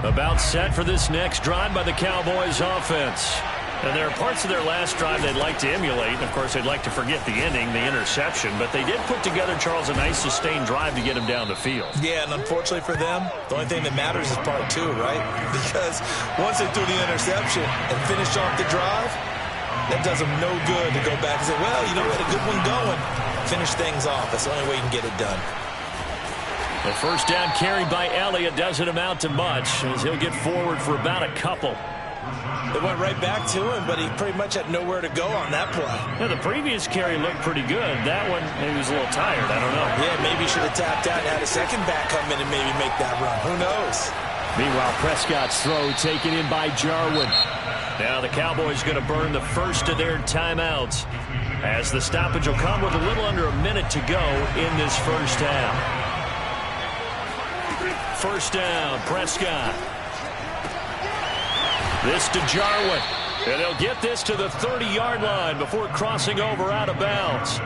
About set for this next drive by the Cowboys offense. And there are parts of their last drive they'd like to emulate. And of course, they'd like to forget the ending, the interception. But they did put together, Charles, a nice sustained drive to get him down the field. Yeah, and unfortunately for them, the only thing that matters is part two, right? Because once they threw the interception and finished off the drive, that does them no good to go back and say, well, you know, we had a good one going. Finish things off. That's the only way you can get it done. The first down carried by Elliott doesn't amount to much, as he'll get forward for about a couple. They went right back to him, but he pretty much had nowhere to go on that play. Yeah, the previous carry looked pretty good. That one, maybe he was a little tired. I don't know. Yeah, maybe he should have tapped out and had a second back come in and maybe make that run. Who knows? Meanwhile, Prescott's throw taken in by Jarwin. Now the Cowboys going to burn the first of their timeouts, as the stoppage will come with a little under a minute to go in this first half. First down, Prescott. This to Jarwin. And they'll get this to the 30-yard line before crossing over out of bounds.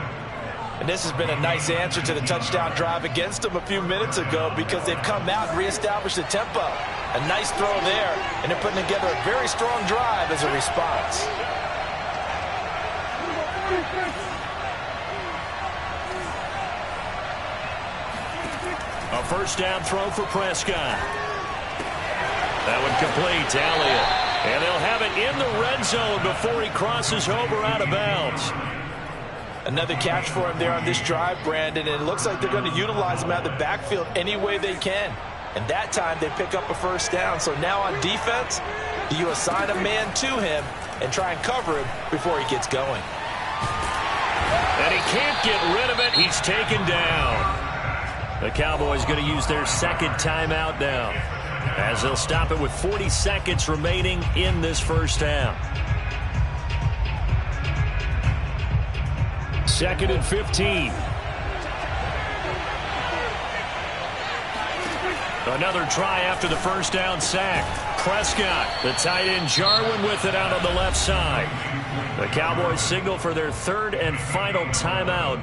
And this has been a nice answer to the touchdown drive against them a few minutes ago, because they've come out and reestablished the tempo. A nice throw there, and they're putting together a very strong drive as a response. A first down throw for Prescott. That one complete to Elliott. And they'll have it in the red zone before he crosses over out of bounds. Another catch for him there on this drive, Brandon, and it looks like they're going to utilize him out of the backfield any way they can. And that time they pick up a first down. So now on defense, do you assign a man to him and try and cover him before he gets going? And he can't get rid of it. He's taken down. The Cowboys going to use their second timeout now, as they'll stop it with 40 seconds remaining in this first half. 2nd and 15. Another try after the first down sack. Prescott, the tight end, Jarwin with it out on the left side. The Cowboys signal for their third and final timeout,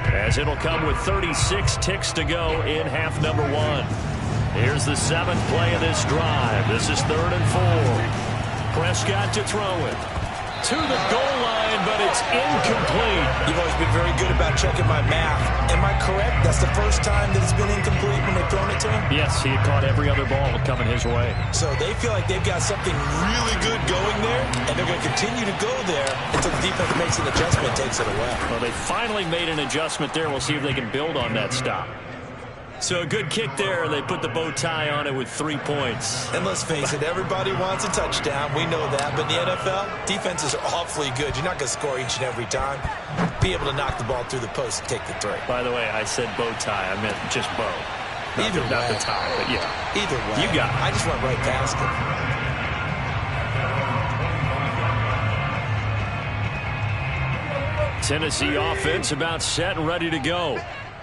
as it'll come with 36 ticks to go in half number one. Here's the 7th play of this drive. This is 3rd and 4. Prescott to throw it to the goal line, but it's incomplete. You've always been very good about checking my math. Am I correct? That's the first time that it's been incomplete when they've thrown it to him? Yes, he had caught every other ball coming his way. So they feel like they've got something really good going there, and they're going to continue to go there until the defense makes an adjustment and takes it away. Well, they finally made an adjustment there. We'll see if they can build on that stop. So a good kick there, and they put the bow tie on it with 3 points. And let's face it, everybody wants a touchdown. We know that. But in the NFL, defenses are awfully good. You're not going to score each and every time. Be able to knock the ball through the post and take the three. By the way, I said bow tie. I meant just bow. Not the tie, but yeah. Either way. You got it. I just went right past it. Tennessee offense about set and ready to go.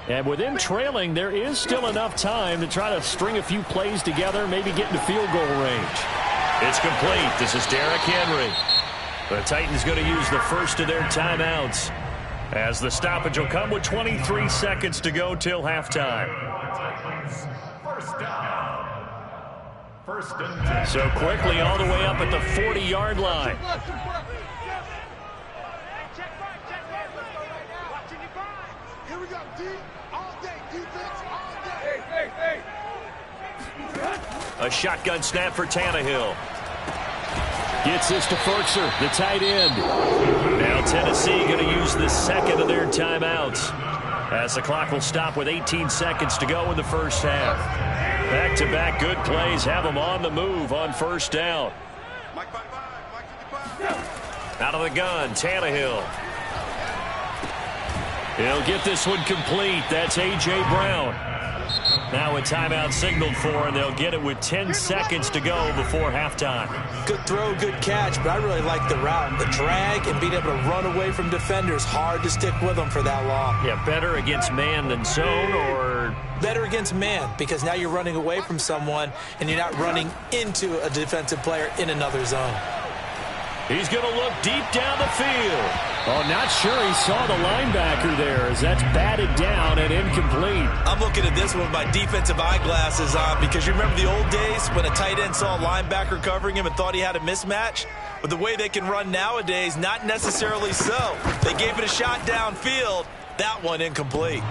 And with him trailing, there is still enough time to try to string a few plays together, maybe get into field goal range. It's complete. This is Derrick Henry. The Titans going to use the first of their timeouts, as the stoppage will come with 23 seconds to go till halftime. First down. First and 10. So quickly all the way up at the 40-yard line. Here we go, D. All day, defense, all day. A shotgun snap for Tannehill. Gets this to Ferkser, the tight end. Now Tennessee going to use the second of their timeouts, as the clock will stop with 18 seconds to go in the first half. Back-to-back good plays have them on the move on first down. Out of the gun, Tannehill. He'll get this one complete. That's A.J. Brown. Now a timeout signaled for, and they'll get it with 10 seconds to go before halftime. Good throw, good catch, but I really like the route. The drag and being able to run away from defenders, hard to stick with them for that long. Yeah, better against man than zone, or? Better against man, because now you're running away from someone and you're not running into a defensive player in another zone. He's going to look deep down the field. Oh, not sure he saw the linebacker there, as that's batted down and incomplete. I'm looking at this one with my defensive eyeglasses on, because you remember the old days when a tight end saw a linebacker covering him and thought he had a mismatch? But the way they can run nowadays, not necessarily so. They gave it a shot downfield. That one incomplete.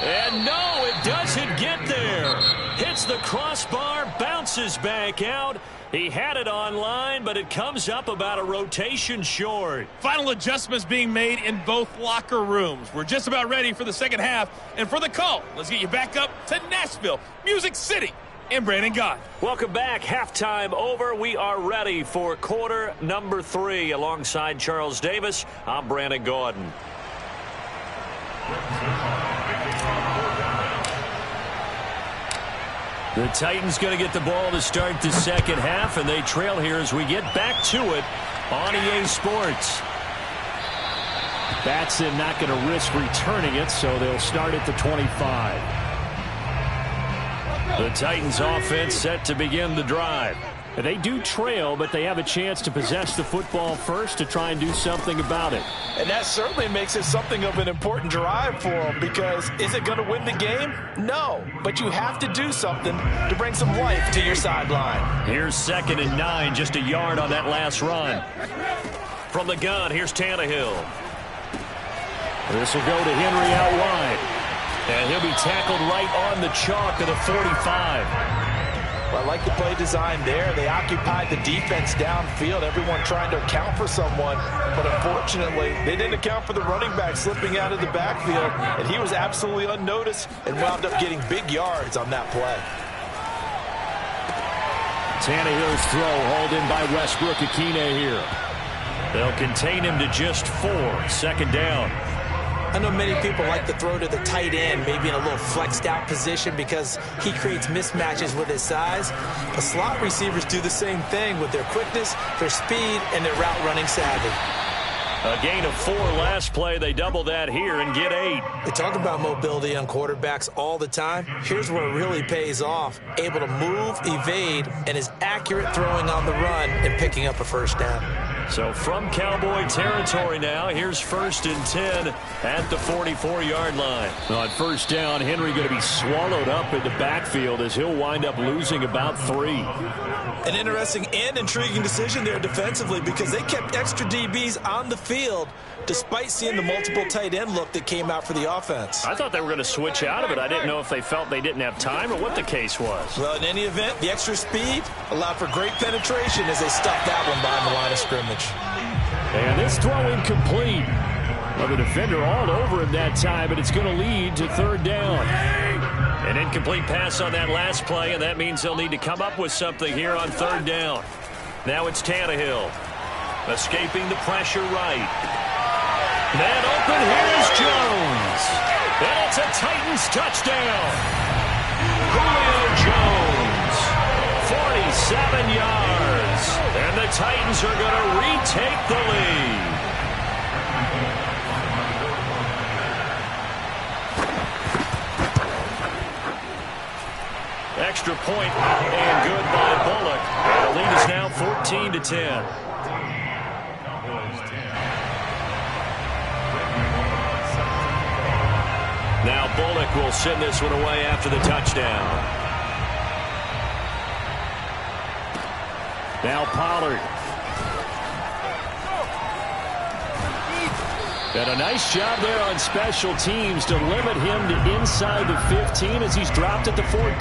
And no, it doesn't get there. Hits the crossbar, bounces back out. He had it online, but it comes up about a rotation short. Final adjustments being made in both locker rooms. We're just about ready for the second half. And for the call, let's get you back up to Nashville, Music City, and Brandon Gott. Welcome back. Halftime over. We are ready for quarter number 3. Alongside Charles Davis, I'm Brandon Gaudin. The Titans going to get the ball to start the second half, and they trail here as we get back to it on EA Sports. Batson not going to risk returning it, so they'll start at the 25. The Titans offense set to begin the drive. They do trail, but they have a chance to possess the football first to try and do something about it. And that certainly makes it something of an important drive for them, because is it going to win the game? No, but you have to do something to bring some life to your sideline. Here's 2nd and 9, just a yard on that last run. From the gun, here's Tannehill. This will go to Henry out wide. And he'll be tackled right on the chalk of the 45. Well, I like the play design there. They occupied the defense downfield, everyone trying to account for someone. But unfortunately, they didn't account for the running back slipping out of the backfield, and he was absolutely unnoticed and wound up getting big yards on that play. Tannehill's throw hauled in by Westbrook-Akine here. They'll contain him to just 4. 2nd down. I know many people like to throw to the tight end, maybe in a little flexed out position, because he creates mismatches with his size. But slot receivers do the same thing with their quickness, their speed, and their route running savvy. A gain of 4 last play. They double that here and get 8. They talk about mobility on quarterbacks all the time. Here's where it really pays off. Able to move, evade, and is accurate throwing on the run and picking up a first down. So from Cowboy territory now, here's 1st and 10 at the 44-yard line. On 1st down, Henry going to be swallowed up in the backfield as he'll wind up losing about 3. An interesting and intriguing decision there defensively, because they kept extra DBs on the field despite seeing the multiple tight end look that came out for the offense. I thought they were going to switch out of it. I didn't know if they felt they didn't have time or what the case was. Well, in any event, the extra speed allowed for great penetration as they stuffed that one behind the line of scrimmage. And this throw incomplete. Well, the defender all over him that time, but it's going to lead to 3rd down. An incomplete pass on that last play, and that means they'll need to come up with something here on 3rd down. Now it's Tannehill. Escaping the pressure right. Man open, here's Jones. And it's a Titans touchdown. Julio Jones, 47 yards. And the Titans are going to retake the lead. Extra point and good by Bullock. The lead is now 14-10. Now Bullock will send this one away after the touchdown. Now Pollard. And a nice job there on special teams to limit him to inside the 15 as he's dropped at the 14.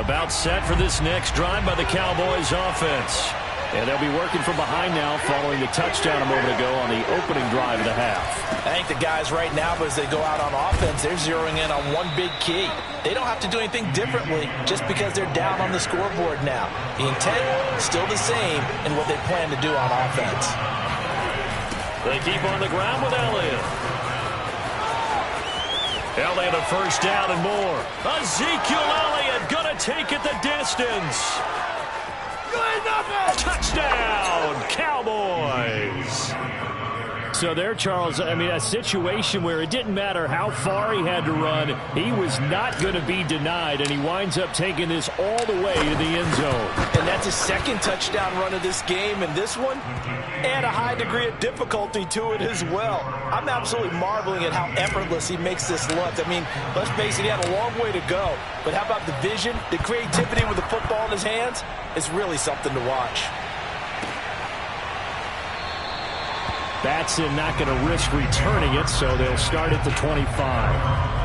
About set for this next drive by the Cowboys offense. And they'll be working from behind now following the touchdown a moment ago on the opening drive of the half. I think the guys right now, as they go out on offense, they're zeroing in on one big key. They don't have to do anything differently just because they're down on the scoreboard now. The intent is still the same in what they plan to do on offense. They keep on the ground with Elliott. Elliott a first down and more. Ezekiel Elliott going to take it the distance. Touchdown, Cowboys. So there, Charles, I mean, a situation where it didn't matter how far he had to run. He was not going to be denied, and he winds up taking this all the way to the end zone. And that's his second touchdown run of this game, and this one, and a high degree of difficulty to it as well. I'm absolutely marveling at how effortless he makes this look. I mean, let's face it, he had a long way to go. But how about the vision, the creativity with the football in his hands? It's really something to watch. Batson not going to risk returning it, so they'll start at the 25.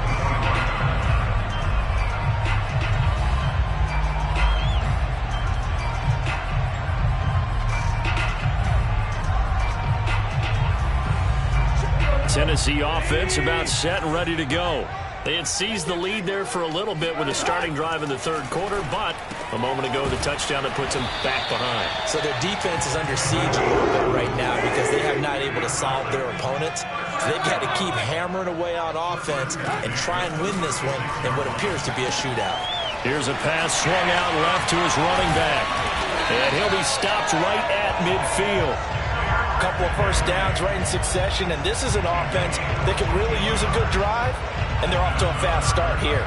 Tennessee offense about set and ready to go. They had seized the lead there for a little bit with a starting drive in the third quarter, but a moment ago the touchdown that puts them back behind. So their defense is under siege a little bit right now because they have not able to solve their opponents. So they've got to keep hammering away on offense and try and win this one in what appears to be a shootout. Here's a pass swung out left to his running back. And he'll be stopped right at midfield. A couple of first downs right in succession, and this is an offense that can really use a good drive. And they're off to a fast start here.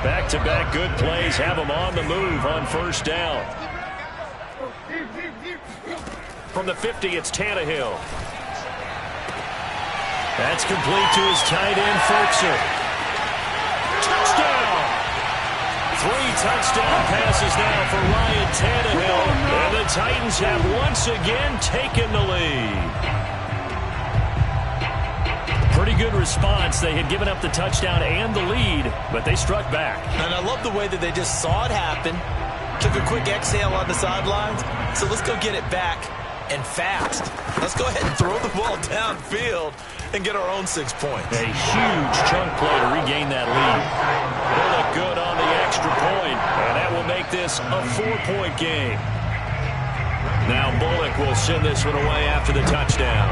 Back-to-back good plays have them on the move on first down. From the 50, it's Tannehill. That's complete to his tight end, Ferkser. Touchdown! 3 touchdown passes now for Ryan Tannehill. And the Titans have once again taken the lead. Pretty good response. They had given up the touchdown and the lead, but they struck back. And I love the way that they just saw it happen, took a quick exhale on the sidelines. So let's go get it back and fast. Let's go ahead and throw the ball downfield and get our own 6 points. A huge chunk play to regain that lead. They'll look good on the extra point, and that will make this a 4-point game. Now Bullock will send this one away after the touchdown.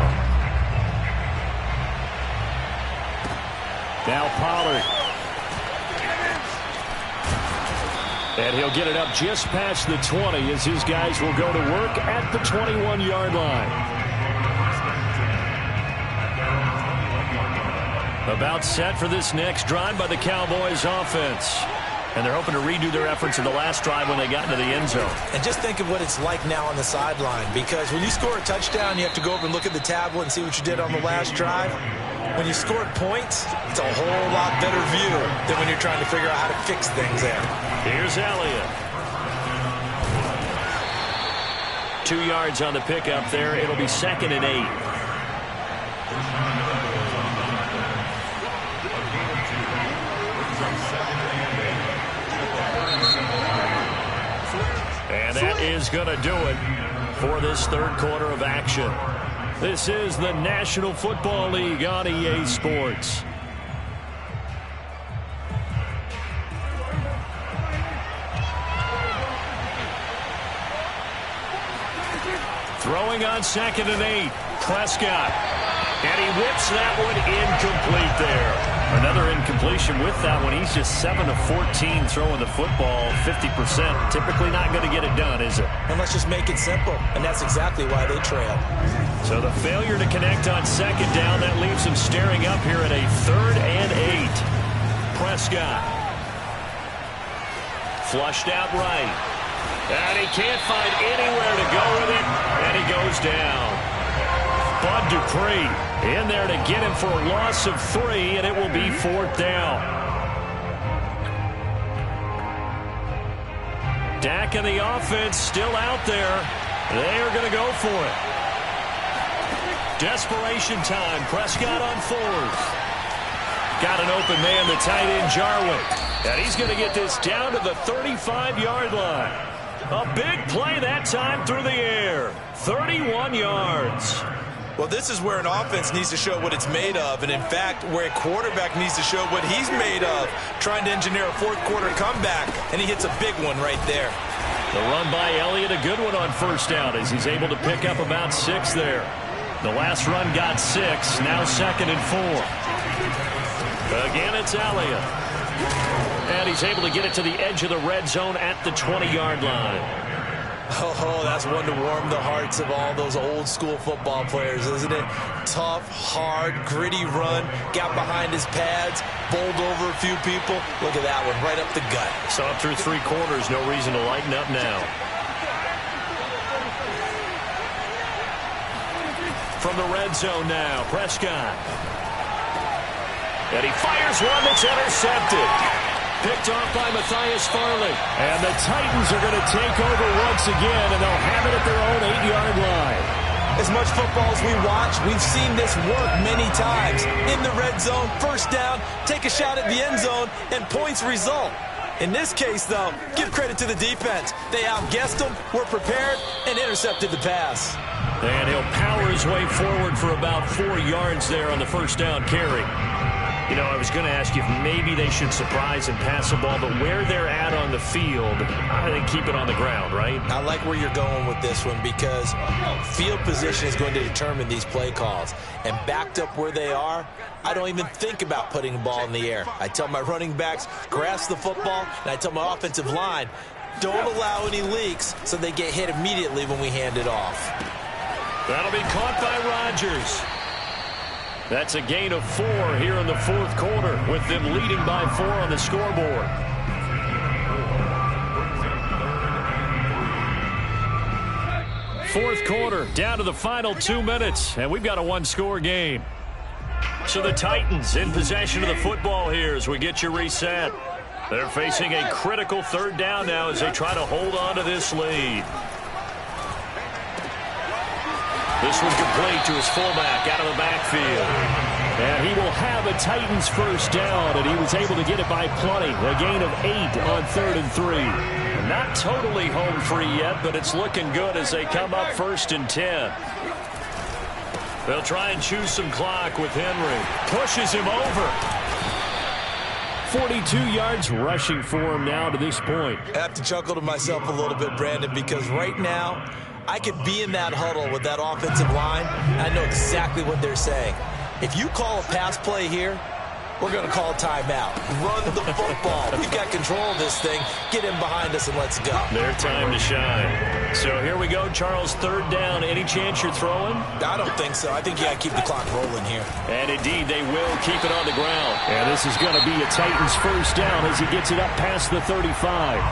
Now Pollard. And he'll get it up just past the 20 as his guys will go to work at the 21-yard line. About set for this next drive by the Cowboys offense. And they're hoping to redo their efforts in the last drive when they got into the end zone. And just think of what it's like now on the sideline, because when you score a touchdown, you have to go over and look at the tablet and see what you did on the last drive. When you scored points, it's a whole lot better view than when you're trying to figure out how to fix things there. Here's Elliott. 2 yards on the pickup there. It'll be 2nd and 8. And that is going to do it for this third quarter of action. This is the National Football League on EA Sports. Throwing on 2nd and 8. Prescott. And he whips that one incomplete there. Another incompletion with that one. He's just 7 of 14 throwing the football, 50%. Typically not going to get it done, is it? And let's just make it simple. And that's exactly why they trail. So the failure to connect on 2nd down, that leaves him staring up here at a 3rd and 8. Prescott. Flushed out right. And he can't find anywhere to go with it. And he goes down. Bud Dupree in there to get him for a loss of 3, and it will be 4th down. Dak and the offense still out there. They are going to go for it. Desperation time. Prescott on 4th. Got an open man, the tight end, Jarwin. And he's going to get this down to the 35-yard line. A big play that time through the air. 31 yards. Well, this is where an offense needs to show what it's made of, and in fact, where a quarterback needs to show what he's made of, trying to engineer a fourth quarter comeback, and he hits a big one right there. The run by Elliott, a good one on first down as he's able to pick up about 6 there. The last run got 6, now 2nd and 4. Again, it's Elliott. And he's able to get it to the edge of the red zone at the 20-yard line. Oh, that's one to warm the hearts of all those old school football players, isn't it? Tough, hard, gritty run, got behind his pads, bowled over a few people. Look at that one, right up the gut. So up through 3 quarters, no reason to lighten up now. From the red zone now, Prescott. And he fires one that's intercepted. Picked off by Matthias Farley. And the Titans are going to take over once again, and they'll have it at their own 8-yard line. As much football as we watch, we've seen this work many times. In the red zone, first down, take a shot at the end zone, and points result. In this case, though, give credit to the defense. They outguessed them, were prepared, and intercepted the pass. And he'll power his way forward for about 4 yards there on the first down carry. You know, I was going to ask you if maybe they should surprise and pass the ball, but where they're at on the field, I think keep it on the ground, right? I like where you're going with this one because field position is going to determine these play calls. And backed up where they are, I don't even think about putting the ball in the air. I tell my running backs, grasp the football, and I tell my offensive line, don't allow any leaks so they get hit immediately when we hand it off. That'll be caught by Rodgers. That's a gain of 4 here in the 4th quarter, with them leading by 4 on the scoreboard. Fourth quarter, down to the final 2 minutes, and we've got a 1-score game. So the Titans in possession of the football here as we get you reset. They're facing a critical 3rd down now as they try to hold on to this lead. This one complete to his fullback out of the backfield. And he will have a Titans first down, and he was able to get it by plenty. A gain of 8 on 3rd and 3. Not totally home free yet, but it's looking good as they come up 1st and 10. They'll try and choose some clock with Henry. Pushes him over. 42 yards rushing for him now to this point. I have to chuckle to myself a little bit, Brandon, because right now, I could be in that huddle with that offensive line, and I know exactly what they're saying. If you call a pass play here, we're going to call timeout. Run the football. We've got control of this thing. Get in behind us and let's go. Their time to shine. So here we go, Charles, 3rd down. Any chance you're throwing? I don't think so. I think you got to keep the clock rolling here. And indeed, they will keep it on the ground. And this is going to be a Titans first down as he gets it up past the 35.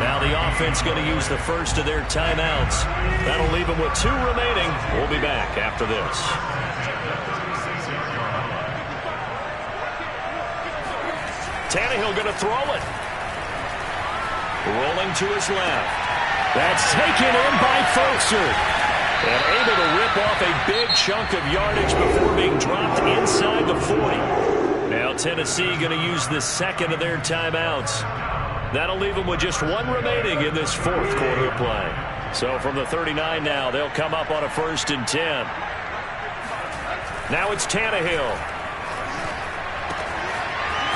Now the offense going to use the first of their timeouts. That'll leave them with 2 remaining. We'll be back after this. Tannehill going to throw it. Rolling to his left. That's taken in by Folkser. And able to rip off a big chunk of yardage before being dropped inside the 40. Now Tennessee going to use the 2nd of their timeouts. That'll leave them with just 1 remaining in this 4th quarter of play. So from the 39 now, they'll come up on a 1st and 10. Now it's Tannehill.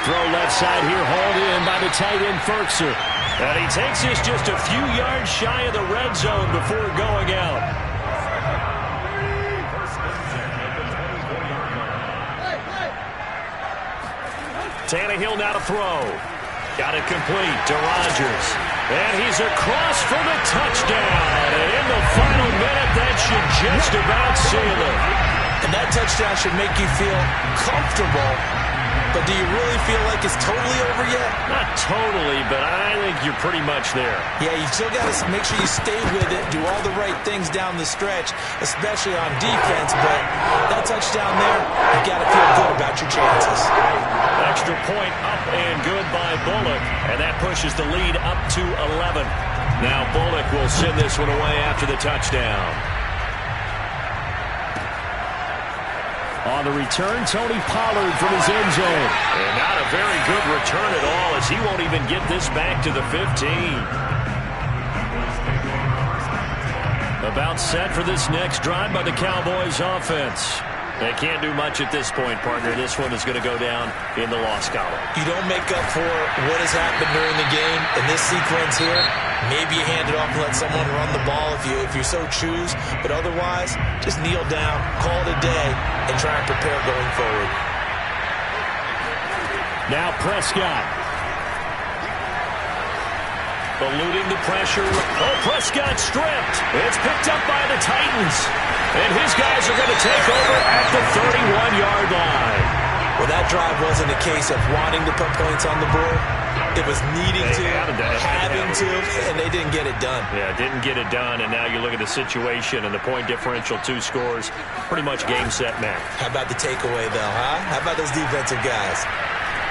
Throw left side here, hauled in by the tight end Folkser. And he takes this just a few yards shy of the red zone before going out. Tannehill now to throw. Got it complete to Rodgers. And he's across for the touchdown. And in the final minute, that should just about seal it. And that touchdown should make you feel comfortable. But do you really feel like it's totally over yet? Not totally, but I think you're pretty much there. Yeah, you still got to make sure you stay with it, do all the right things down the stretch, especially on defense. But that touchdown there, you got to feel good about your chances. Extra point up and good by Bullock, and that pushes the lead up to 11. Now Bullock will send this one away after the touchdown. On the return, Tony Pollard from his end zone. And not a very good return at all, as he won't even get this back to the 15. About set for this next drive by the Cowboys offense. They can't do much at this point, partner. This one is going to go down in the loss column. You don't make up for what has happened during the game. In this sequence here, maybe you hand it off and let someone run the ball if you so choose. But otherwise, just kneel down, call it a day, and try and prepare going forward. Now Prescott. Eluding the pressure. Oh, Prescott stripped. It's picked up by the Titans. And his guys are going to take over at the 31-yard line. Well, that drive wasn't a case of wanting to put points on the board. It was needing to, having to, and they didn't get it done. Yeah, didn't get it done, and now you look at the situation and the point differential, 2 scores, pretty much game, set, match. How about the takeaway, though, huh? How about those defensive guys?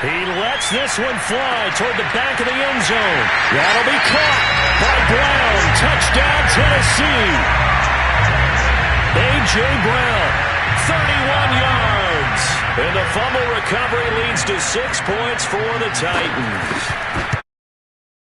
He lets this one fly toward the back of the end zone. That'll be caught by Brown. Touchdown, Tennessee. A.J. Brown, 31 yards. And the fumble recovery leads to 6 points for the Titans.